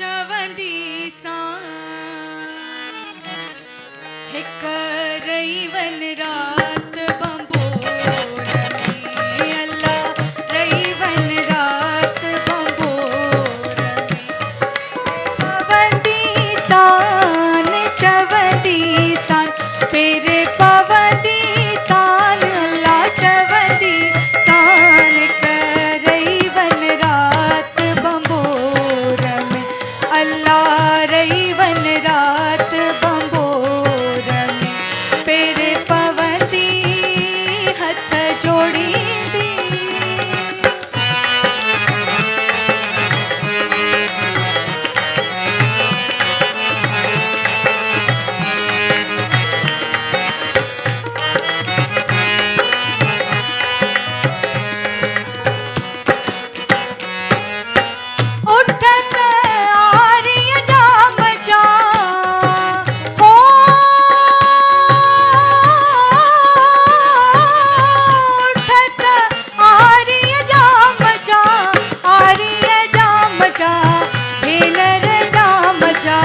चवंदी सां हिक रईवन रात बंबोर में अल्लाह रईवन रात बंबोर में पवंदी सान चवंदी सान पेरे पवंदी सान अल्लाह चवंदी सान हिक रईवन रात बंबोर में अल्लाह रईवन रात बंबोर में पेरे पवंदी हथ जोड़ी दी उठत आर्य जाम जा हो उठत आर्य जाम जा भेनर जाम जा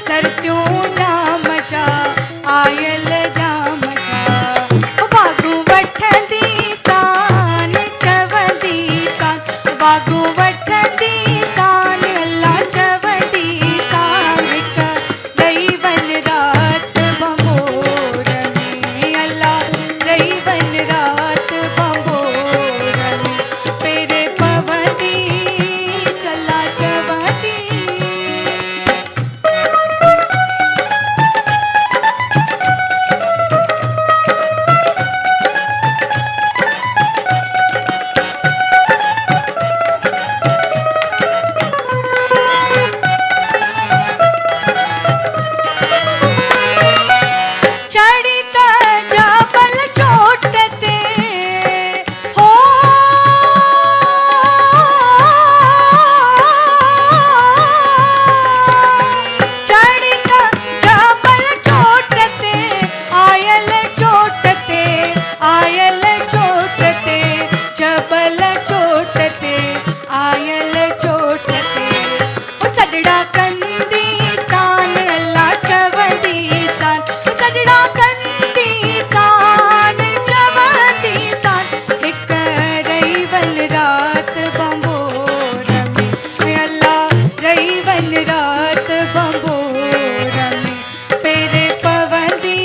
सरत्यूं जाम जा आयल जाम जा वागू वठंदी सान चवंदी सान वागू वठंदी सान अल्लाह चवंदी सान हिक रईवन रात बंबोर में अल्लाह रईवन रात बंबोर में पेरे पवंदी चला चवंदी चढ़ित जबल चोटते हो चढ़ित जबल चोटते आयल चोटते जबल चोटते आयल चोटते ओ सडड़ा कंदी सान अल्लाह चवंदी सान ओ सडड़ा कंदी सान चवंदी सान हिक रईवन रात बंबोर में अल्लाह रईवन रात बंबोर में पेरे पवंदी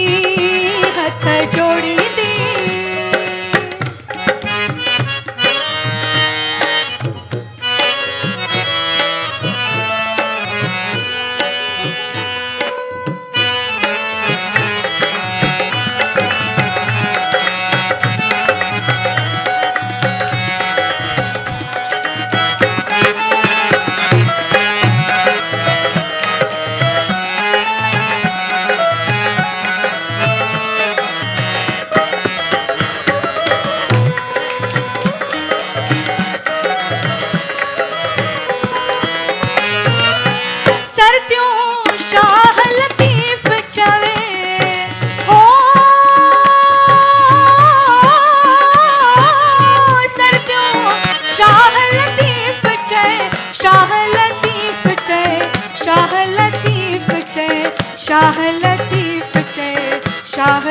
हथ जोड़ी दी सरत्यूं शाह लतीफ चवे हो सरत्यूं शाह लतीफ चए शाह लतीफ चए शाह लतीफ चए शाह लतीफ चए शाह